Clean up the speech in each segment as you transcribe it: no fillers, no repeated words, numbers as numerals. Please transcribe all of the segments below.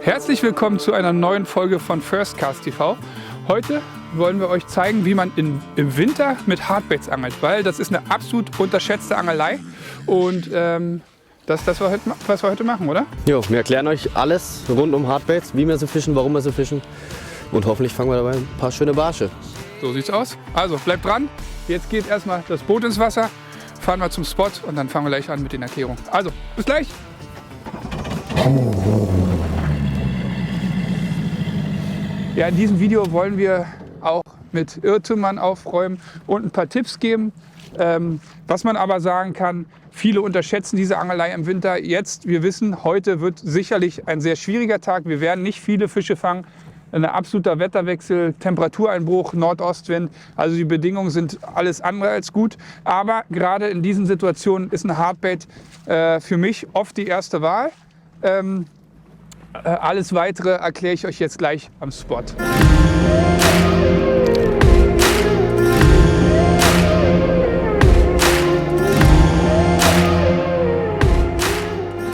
Herzlich willkommen zu einer neuen Folge von First Cast TV. Heute wollen wir euch zeigen, wie man im Winter mit Hardbaits angelt, weil das ist eine absolut unterschätzte Angelei und das ist das, was wir heute machen, oder? Jo, wir erklären euch alles rund um Hardbaits, wie wir sie fischen, warum wir sie fischen und hoffentlich fangen wir dabei ein paar schöne Barsche. So sieht's aus. Also bleibt dran. Jetzt geht erstmal das Boot ins Wasser, fahren wir zum Spot und dann fangen wir gleich an mit den Erklärungen. Also, bis gleich! Ja, in diesem Video wollen wir auch mit Irrtümern aufräumen und ein paar Tipps geben. Was man aber sagen kann, viele unterschätzen diese Angelei im Winter. Jetzt, wir wissen, heute wird sicherlich ein sehr schwieriger Tag. Wir werden nicht viele Fische fangen. Ein absoluter Wetterwechsel, Temperatureinbruch, Nordostwind. Also die Bedingungen sind alles andere als gut. Aber gerade in diesen Situationen ist ein Hardbait für mich oft die erste Wahl. Alles Weitere erkläre ich euch jetzt gleich am Spot.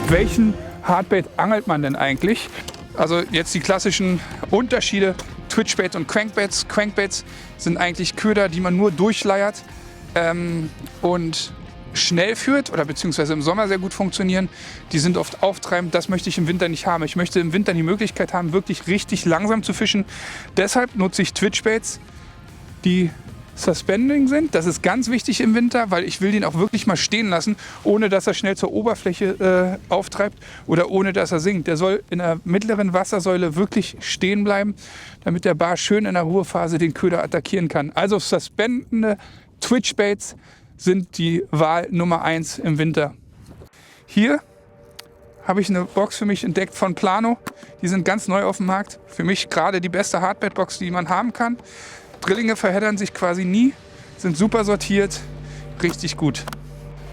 Welchen Hardbait angelt man denn eigentlich? Also jetzt die klassischen Unterschiede, Twitchbait und Crankbaits. Crankbaits sind eigentlich Köder, die man nur durchleiert und schnell führt oder beziehungsweise im Sommer sehr gut funktionieren. Die sind oft auftreibend, das möchte ich im Winter nicht haben. Ich möchte im Winter die Möglichkeit haben, wirklich richtig langsam zu fischen. Deshalb nutze ich Twitchbaits, die Suspending sind. Das ist ganz wichtig im Winter, weil ich will den auch wirklich mal stehen lassen, ohne dass er schnell zur Oberfläche auftreibt oder ohne dass er sinkt. Der soll in der mittleren Wassersäule wirklich stehen bleiben, damit der Barsch schön in der Ruhephase den Köder attackieren kann. Also suspendende Twitchbaits sind die Wahl Nummer 1 im Winter. Hier habe ich eine Box für mich entdeckt von Plano. Die sind ganz neu auf dem Markt. Für mich gerade die beste Hardbait-Box, die man haben kann. Drillinge verheddern sich quasi nie, sind super sortiert, richtig gut.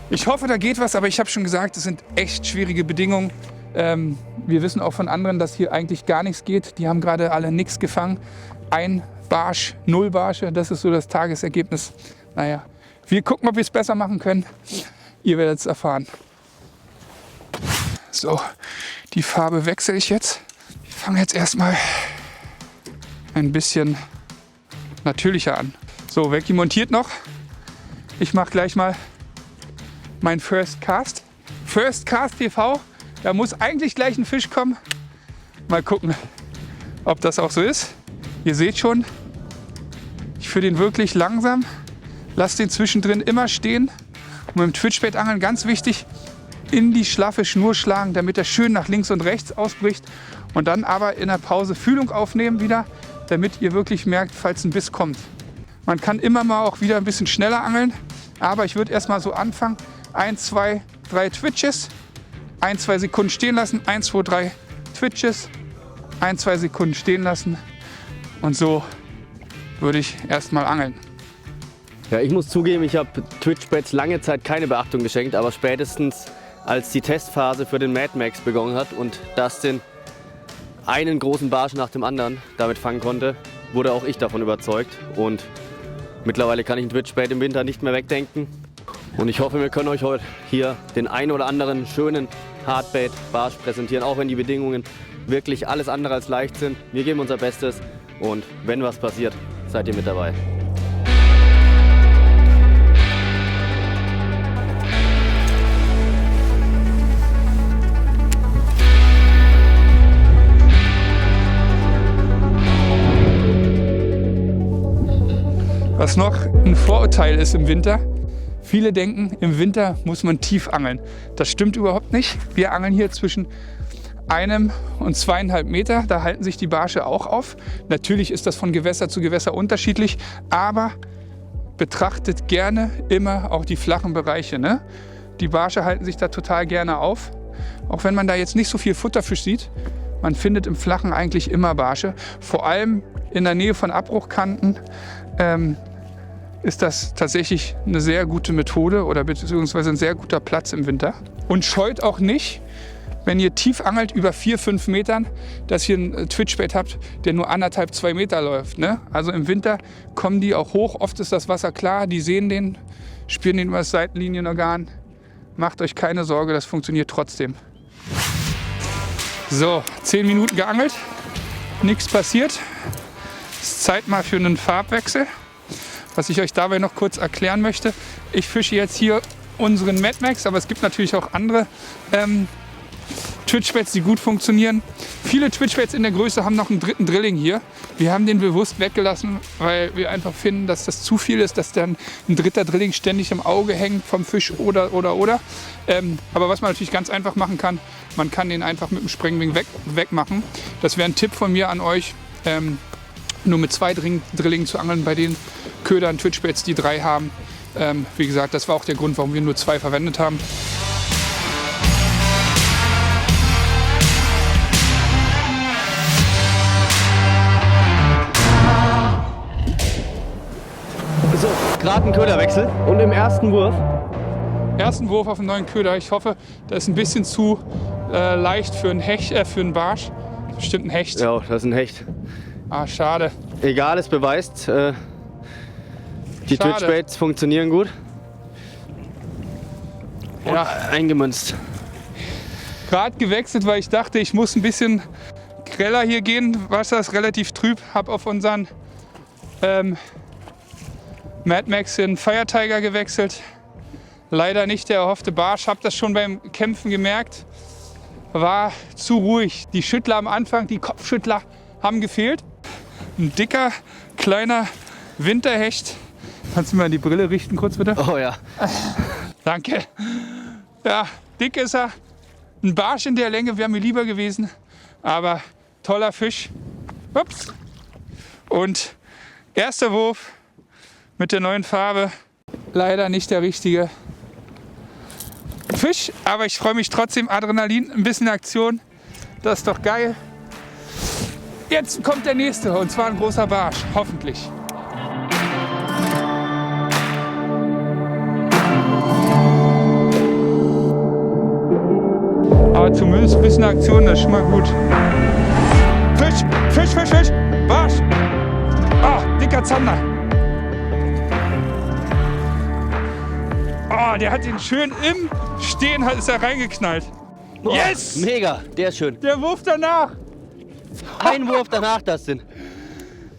Ich hoffe, da geht was, aber ich habe schon gesagt, es sind echt schwierige Bedingungen. Wir wissen auch von anderen, dass hier eigentlich gar nichts geht. Die haben gerade alle nichts gefangen. Ein Barsch, 0 Barsche, das ist so das Tagesergebnis. Naja, wir gucken, ob wir es besser machen können. Ihr werdet es erfahren. So, die Farbe wechsle ich jetzt. Ich fange jetzt erstmal ein bisschen natürlicher an. So, Vecchi montiert noch. Ich mache gleich mal mein First Cast. First Cast TV. Da muss eigentlich gleich ein Fisch kommen. Mal gucken, ob das auch so ist. Ihr seht schon, ich führe den wirklich langsam. Lasst den zwischendrin immer stehen. Und beim Twitchbait-Angeln ganz wichtig, in die schlaffe Schnur schlagen, damit er schön nach links und rechts ausbricht. Und dann aber in der Pause Fühlung aufnehmen wieder, damit ihr wirklich merkt, falls ein Biss kommt. Man kann immer mal auch wieder ein bisschen schneller angeln, aber ich würde erstmal so anfangen. 1, 2, 3 Twitches, 1, 2 Sekunden stehen lassen, 1, 2, 3 Twitches, 1, 2 Sekunden stehen lassen und so würde ich erstmal angeln. Ja, ich muss zugeben, ich habe Twitchbaits lange Zeit keine Beachtung geschenkt, aber spätestens als die Testphase für den Mad Max begonnen hat und Dustin einen großen Barsch nach dem anderen damit fangen konnte, wurde auch ich davon überzeugt. Und mittlerweile kann ich einen Twitchbait im Winter nicht mehr wegdenken. Und ich hoffe, wir können euch heute hier den einen oder anderen schönen Hardbait-Barsch präsentieren, auch wenn die Bedingungen wirklich alles andere als leicht sind. Wir geben unser Bestes und wenn was passiert, seid ihr mit dabei. Was noch ein Vorurteil ist im Winter, viele denken, im Winter muss man tief angeln. Das stimmt überhaupt nicht. Wir angeln hier zwischen 1 und 2,5 Meter. Da halten sich die Barsche auch auf. Natürlich ist das von Gewässer zu Gewässer unterschiedlich, aber betrachtet gerne immer auch die flachen Bereiche, ne? Die Barsche halten sich da total gerne auf. Auch wenn man da jetzt nicht so viel Futterfisch sieht, man findet im Flachen eigentlich immer Barsche. Vor allem in der Nähe von Abbruchkanten ist das tatsächlich eine sehr gute Methode oder beziehungsweise ein sehr guter Platz im Winter. Und scheut auch nicht, wenn ihr tief angelt über 4, 5 Metern, dass ihr einen Twitchbait habt, der nur 1,5, 2 Meter läuft. Ne? Also im Winter kommen die auch hoch, oft ist das Wasser klar, die sehen den, spüren den über das Seitenlinienorgan. Macht euch keine Sorge, das funktioniert trotzdem. So, 10 Minuten geangelt, nichts passiert. Es ist Zeit mal für einen Farbwechsel. Was ich euch dabei noch kurz erklären möchte, ich fische jetzt hier unseren Mad Max, aber es gibt natürlich auch andere Twitchbaits, die gut funktionieren. Viele Twitchbaits in der Größe haben noch einen dritten Drilling hier. Wir haben den bewusst weggelassen, weil wir einfach finden, dass das zu viel ist, dass dann ein dritter Drilling ständig im Auge hängt vom Fisch oder. Aber was man natürlich ganz einfach machen kann, man kann den einfach mit dem Sprengwing wegmachen. Das wäre ein Tipp von mir an euch, nur mit 2 Drillingen zu angeln bei den Ködern, Twitchbaits, die 3 haben. Wie gesagt, das war auch der Grund, warum wir nur 2 verwendet haben. So, gerade ein Köderwechsel und im ersten Wurf. Ersten Wurf auf einen neuen Köder. Ich hoffe, der ist ein bisschen zu leicht für einen Hecht, für einen Barsch. Bestimmt ein Hecht. Ja, das ist ein Hecht. Ah, schade. Egal, es beweist, die Schade. Twitchbaits funktionieren gut. Und Ja. eingemünzt. Gerade gewechselt, weil ich dachte, ich muss ein bisschen greller hier gehen. Wasser ist relativ trüb. Habe auf unseren Mad Max den Fire Tiger gewechselt. Leider nicht der erhoffte Barsch. Habe das schon beim Kämpfen gemerkt. War zu ruhig. Die Schüttler am Anfang, die Kopfschüttler haben gefehlt. Ein dicker, kleiner Winterhecht. Kannst du mal die Brille richten kurz bitte? Oh ja. Danke. Ja, dick ist er. Ein Barsch in der Länge wäre mir lieber gewesen. Aber toller Fisch. Ups. Und erster Wurf mit der neuen Farbe. Leider nicht der richtige Fisch. Aber ich freue mich trotzdem. Adrenalin, ein bisschen Aktion. Das ist doch geil. Jetzt kommt der nächste. Und zwar ein großer Barsch. Hoffentlich. Aber zumindest ein bisschen Aktion, das ist schon mal gut. Fisch, Fisch, Fisch, Fisch, Barsch. Ah, dicker Zander. Oh, der hat ihn schön im Stehen, ist er reingeknallt. Boah, Yes! Mega, der ist schön. Der Wurf danach. Ein Wurf danach, das sind.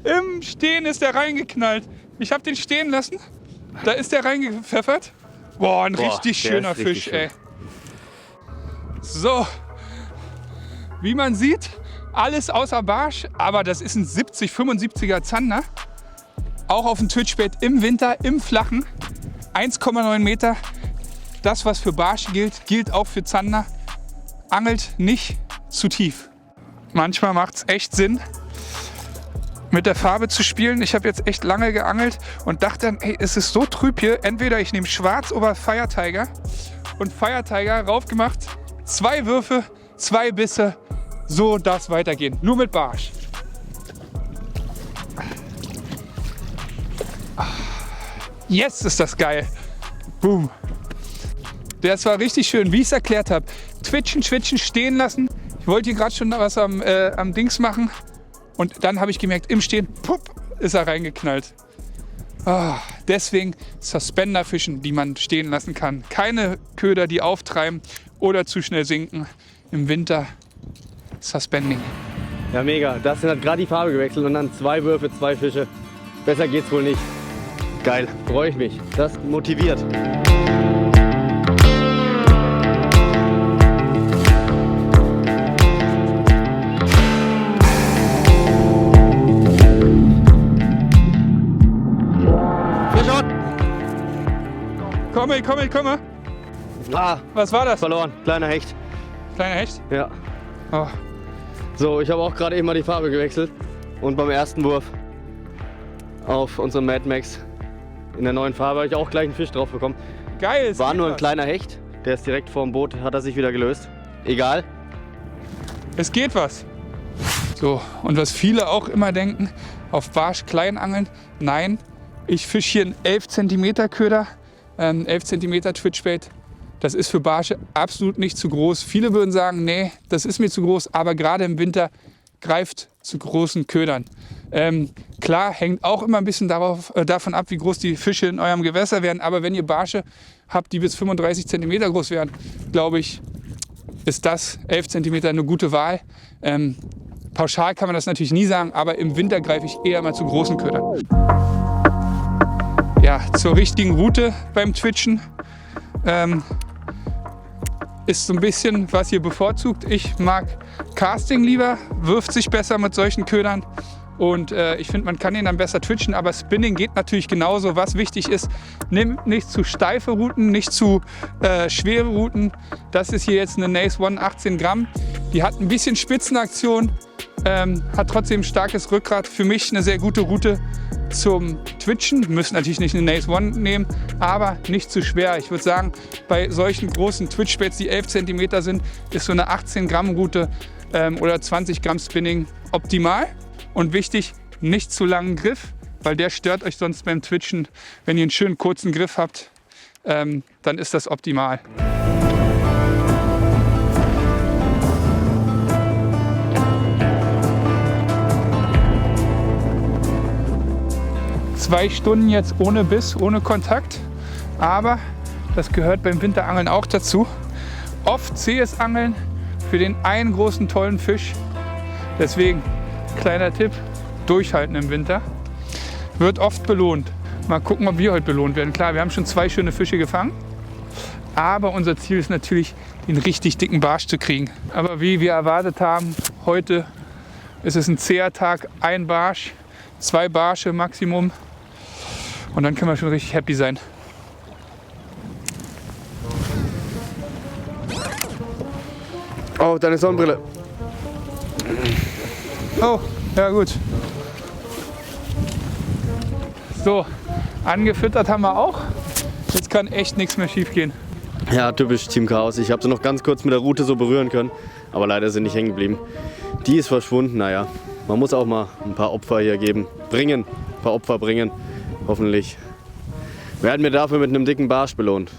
Im Stehen ist er reingeknallt. Ich habe den stehen lassen. Da ist der reingepfeffert. Boah, ein richtig der schöner ist richtig Fisch, schön. ey. So, wie man sieht, alles außer Barsch, aber das ist ein 75er Zander. Auch auf dem Twitchbait im Winter, im Flachen. 1,9 Meter. Das, was für Barsch gilt, gilt auch für Zander. Angelt nicht zu tief. Manchmal macht es echt Sinn, mit der Farbe zu spielen. Ich habe jetzt echt lange geangelt und dachte dann, ey, es ist so trüb hier. Entweder ich nehme schwarz oder Fire Tiger und Fire Tiger raufgemacht. 2 Würfe, 2 Bisse, so darf es weitergehen. Nur mit Barsch. Jetzt ist das geil. Boom. Das war richtig schön, wie ich es erklärt habe. Twitchen, stehen lassen. Ich wollte hier gerade schon was am Dings machen. Und dann habe ich gemerkt, im Stehen, pupp, ist er reingeknallt. Deswegen Suspenderfischen, die man stehen lassen kann. Keine Köder, die auftreiben oder zu schnell sinken. Im Winter Suspending. Ja, mega. Das hat gerade die Farbe gewechselt und dann 2 Würfe, 2 Fische. Besser geht's wohl nicht. Geil, freue ich mich. Das motiviert. Fischort! Komme. Ah, Was war das? verloren. Kleiner Hecht. Kleiner Hecht? Ja. Oh. So, ich habe auch gerade eben mal die Farbe gewechselt. Und beim ersten Wurf auf unserem Mad Max in der neuen Farbe habe ich auch gleich einen Fisch drauf bekommen. Geil. es War geht nur ein was. kleiner Hecht. Der ist direkt vor dem Boot, hat er sich wieder gelöst. Egal. Es geht was. So, und was viele auch immer denken, auf Barsch klein angeln. Nein, ich fische hier einen 11 cm Köder, 11 cm Twitchbait. Das ist für Barsche absolut nicht zu groß. Viele würden sagen, nee, das ist mir zu groß, aber gerade im Winter greift zu großen Ködern. Klar, hängt auch immer ein bisschen davon ab, wie groß die Fische in eurem Gewässer werden. Aber wenn ihr Barsche habt, die bis 35 cm groß werden, glaube ich, ist das 11 cm eine gute Wahl. Pauschal kann man das natürlich nie sagen, aber im Winter greife ich eher mal zu großen Ködern. Ja, zur richtigen Route beim Twitchen ist so ein bisschen, was ihr bevorzugt. Ich mag Casting lieber, wirft sich besser mit solchen Ködern. Und ich finde, man kann ihn dann besser twitchen, aber Spinning geht natürlich genauso. Was wichtig ist, nimm nicht zu steife Routen, nicht zu schwere Routen. Das ist hier jetzt eine Nace One 18 Gramm. Die hat ein bisschen Spitzenaktion, hat trotzdem ein starkes Rückgrat. Für mich eine sehr gute Route zum Twitchen. Wir müssen natürlich nicht eine Nace One nehmen, aber nicht zu schwer. Ich würde sagen, bei solchen großen Twitch-Baits, die 11 cm sind, ist so eine 18 Gramm Route oder 20 Gramm Spinning optimal. Und wichtig, nicht zu langen Griff, weil der stört euch sonst beim Twitchen. Wenn ihr einen schönen kurzen Griff habt, dann ist das optimal. Zwei Stunden jetzt ohne Biss, ohne Kontakt, aber das gehört beim Winterangeln auch dazu. Oft zähes Angeln für den einen großen tollen Fisch. Deswegen kleiner Tipp, durchhalten im Winter. Wird oft belohnt. Mal gucken, ob wir heute belohnt werden. Klar, wir haben schon 2 schöne Fische gefangen, aber unser Ziel ist natürlich, den richtig dicken Barsch zu kriegen. Aber wie wir erwartet haben, heute ist es ein zäher Tag, ein Barsch, 2 Barsche Maximum und dann können wir schon richtig happy sein. Oh, deine Sonnenbrille. Oh, ja gut. So, angefüttert haben wir auch. Jetzt kann echt nichts mehr schief gehen. Ja, typisch Team Chaos. Ich habe sie noch ganz kurz mit der Route so berühren können, aber leider sind nicht hängen geblieben. Die ist verschwunden, naja. Man muss auch mal ein paar Opfer hier geben. Ein paar Opfer bringen. Hoffentlich werden wir dafür mit einem dicken Barsch belohnt.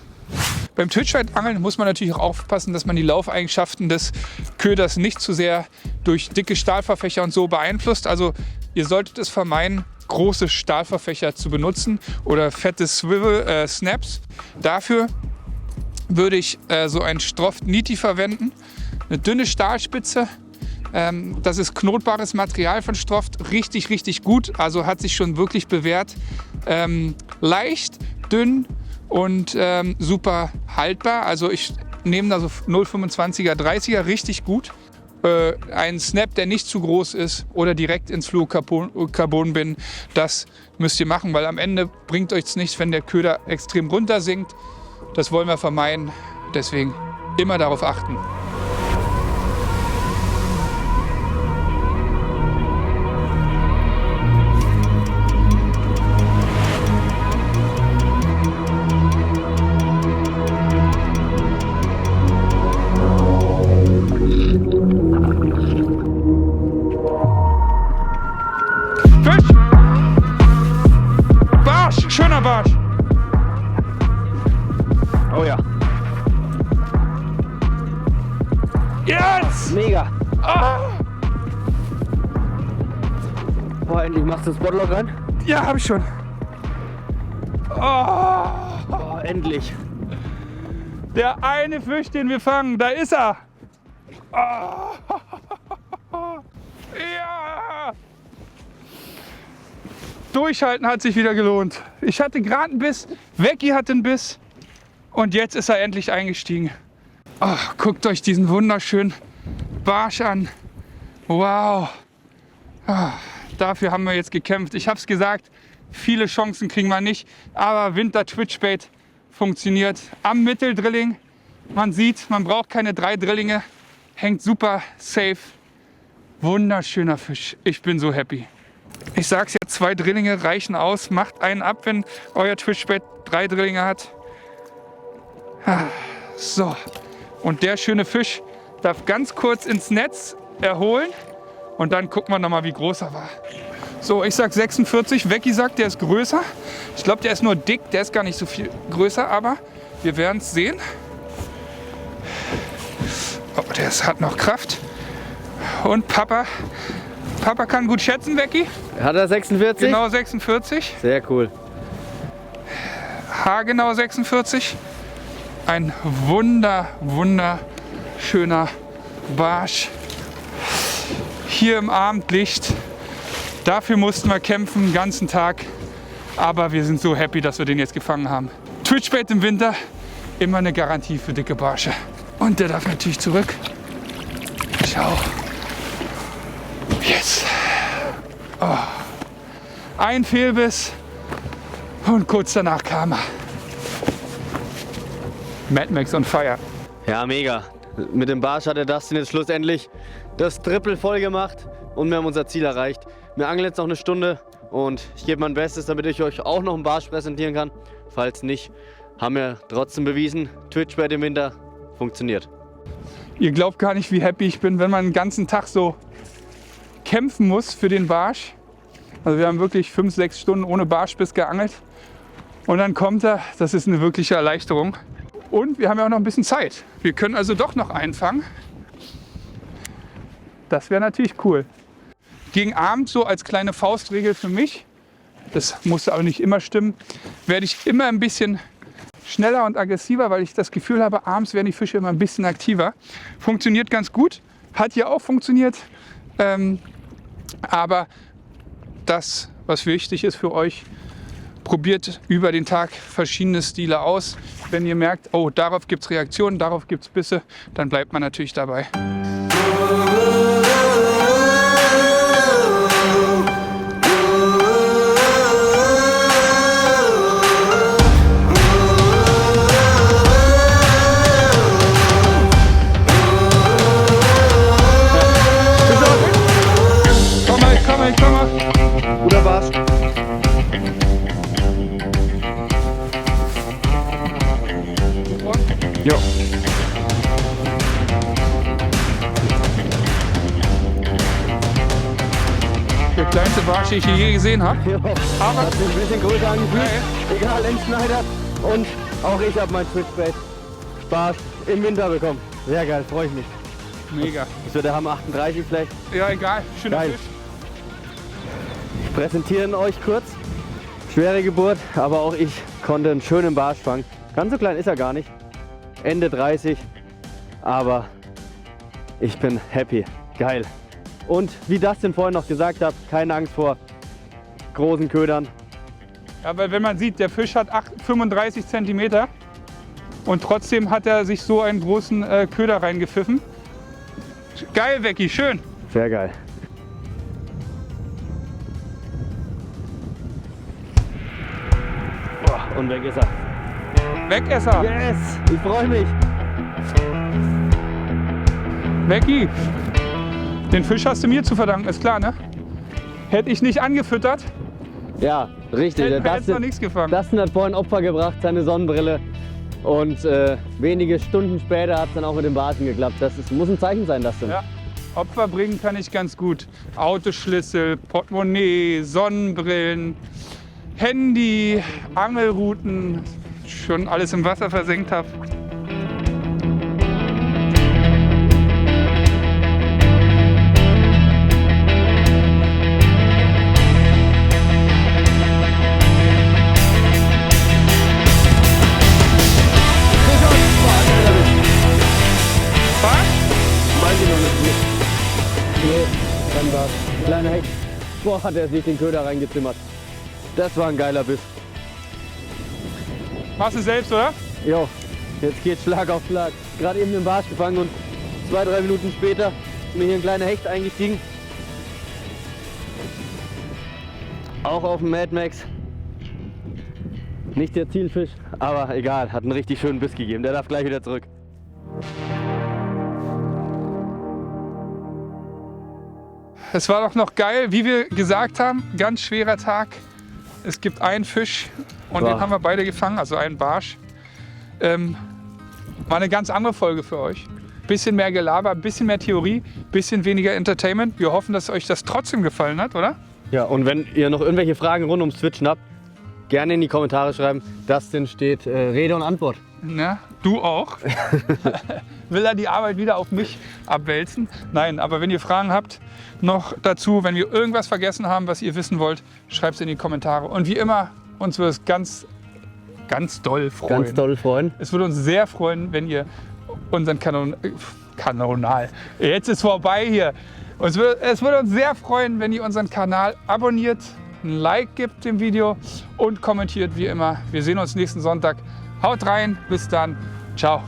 Beim Twitch-Angeln muss man natürlich auch aufpassen, dass man die Laufeigenschaften des Köders nicht zu sehr durch dicke Stahlverfächer und so beeinflusst. Also ihr solltet es vermeiden, große Stahlverfächer zu benutzen oder fette Swivel-Snaps. Dafür würde ich so einen Stroft Niti verwenden, eine dünne Stahlspitze. Das ist knotbares Material von Stroft, richtig, richtig gut. Also hat sich schon wirklich bewährt. Leicht, dünn und super haltbar. Also ich nehme da so 0,25er, 30er, richtig gut. Ein Snap, der nicht zu groß ist oder direkt ins Fluorocarbon binden, das müsst ihr machen, weil am Ende bringt euch es nichts, wenn der Köder extrem runter sinkt. Das wollen wir vermeiden, deswegen immer darauf achten. Schöner Barsch. Oh ja. Jetzt! Mega. Ah! Boah, endlich machst du das Spotlock rein. Ja, hab ich schon. Oh! Boah, endlich. Der eine Fisch, den wir fangen, da ist er. Oh! Ja! Durchhalten hat sich wieder gelohnt. Ich hatte gerade einen Biss, Vecchi hatte einen Biss und jetzt ist er endlich eingestiegen. Oh, guckt euch diesen wunderschönen Barsch an. Wow. Oh, dafür haben wir jetzt gekämpft. Ich habe es gesagt, viele Chancen kriegen wir nicht, aber Winter-Twitch-Bait funktioniert am Mitteldrilling. Man sieht, man braucht keine 3 Drillinge, hängt super safe. Wunderschöner Fisch. Ich bin so happy. Ich sag's ja, 2 Drillinge reichen aus. Macht einen ab, wenn euer Twitch-Bait 3 Drillinge hat. So, und der schöne Fisch darf ganz kurz ins Netz erholen und dann gucken wir nochmal, wie groß er war. So, ich sag 46, Vecchi sagt, der ist größer. Ich glaube, der ist nur dick, der ist gar nicht so viel größer, aber wir werden es sehen. Oh, der hat noch Kraft. Und Papa kann gut schätzen, Vecchi. Hat er 46? Genau 46. Sehr cool. Haargenau 46. Ein wunderschöner wunderschöner Barsch hier im Abendlicht. Dafür mussten wir kämpfen den ganzen Tag, aber wir sind so happy, dass wir den jetzt gefangen haben. Twitchbait im Winter, immer eine Garantie für dicke Barsche. Und der darf natürlich zurück. Schau. Yes. Oh. Ein Fehlbiss und kurz danach kam er. Mad Max on fire. Ja, mega. Mit dem Barsch hat der Dustin jetzt schlussendlich das Triple voll gemacht und wir haben unser Ziel erreicht. Wir angeln jetzt noch eine Stunde und ich gebe mein Bestes, damit ich euch auch noch einen Barsch präsentieren kann. Falls nicht, haben wir trotzdem bewiesen, Twitchbait im Winter funktioniert. Ihr glaubt gar nicht, wie happy ich bin, wenn man den ganzen Tag so kämpfen muss für den Barsch. Also wir haben wirklich 5, 6 Stunden ohne Barschbiss geangelt. Und dann kommt er, das ist eine wirkliche Erleichterung. Und wir haben ja auch noch ein bisschen Zeit. Wir können also doch noch einfangen. Das wäre natürlich cool. Gegen Abend, so als kleine Faustregel für mich, das muss aber nicht immer stimmen, werde ich immer ein bisschen schneller und aggressiver, weil ich das Gefühl habe, abends werden die Fische immer ein bisschen aktiver. Funktioniert ganz gut, hat hier auch funktioniert. Aber das, was wichtig ist für euch, probiert über den Tag verschiedene Stile aus. Wenn ihr merkt, oh, darauf gibt es Reaktionen, darauf gibt es Bisse, dann bleibt man natürlich dabei. Komm mal. Guter Barsch. Jo. Der kleinste Barsch, den ich je gesehen habe. Ja, Aber hat sich ein bisschen größer angefühlt. Ja, Egal, Endschneider. Und auch ich habe mein Twitchbait Spaß im Winter bekommen. Sehr geil, freue ich mich. mega. Das wird der Hammer 38 vielleicht. Ja, egal. Schöner Geil. Fisch. Ich präsentiere euch kurz. Schwere Geburt, aber auch ich konnte einen schönen Barsch fangen. Ganz so klein ist er gar nicht. Ende 30, aber ich bin happy. Geil. Und wie Dustin vorhin noch gesagt hat, keine Angst vor großen Ködern. Ja, weil wenn man sieht, der Fisch hat 35 cm und trotzdem hat er sich so einen großen Köder reingepfiffen. Geil, Becky, schön. Sehr geil. Boah, und weg ist er. Wegesser. Yes, ich freue mich. Becky, den Fisch hast du mir zu verdanken, ist klar, ne? Hätte ich nicht angefüttert, Ja, richtig. hätten wir jetzt noch Dustin, nichts gefangen. Dustin hat vorhin Opfer gebracht, seine Sonnenbrille. Und wenige Stunden später hat es dann auch mit dem Barschen geklappt. Muss ein Zeichen sein, Dustin. Ja, Opfer bringen kann ich ganz gut. Autoschlüssel, Portemonnaie, Sonnenbrillen, Handy, Angelrouten, schon alles im Wasser versenkt habe. Kleiner Hecht. Boah, hat er sich den Köder reingezimmert. Das war ein geiler Biss. Machst du selbst, oder? Jo, jetzt geht Schlag auf Schlag. Gerade eben den Barsch gefangen und 2-3 Minuten später ist mir hier ein kleiner Hecht eingestiegen. Auch auf dem Mad Max. Nicht der Zielfisch, aber egal, hat einen richtig schönen Biss gegeben. Der darf gleich wieder zurück. Es war doch noch geil, wie wir gesagt haben, ganz schwerer Tag. Es gibt einen Fisch und Wow. den haben wir beide gefangen, also einen Barsch. War eine ganz andere Folge für euch. Bisschen mehr Gelaber, bisschen mehr Theorie, bisschen weniger Entertainment. Wir hoffen, dass euch das trotzdem gefallen hat, oder? Ja, und wenn ihr noch irgendwelche Fragen rund ums Twitchen habt, gerne in die Kommentare schreiben. Dustin steht Rede und Antwort. Ja, du auch. Will er die Arbeit wieder auf mich abwälzen? Nein, aber wenn ihr Fragen habt noch dazu, wenn wir irgendwas vergessen haben, was ihr wissen wollt, schreibt es in die Kommentare. Und wie immer, uns würde es ganz doll freuen. Ganz toll freuen. Es würde uns sehr freuen, wenn ihr unseren Kanal. Jetzt ist vorbei hier. Es würde uns sehr freuen, wenn ihr unseren Kanal abonniert, ein Like gibt dem Video und kommentiert wie immer. Wir sehen uns nächsten Sonntag. Haut rein, bis dann. Ciao.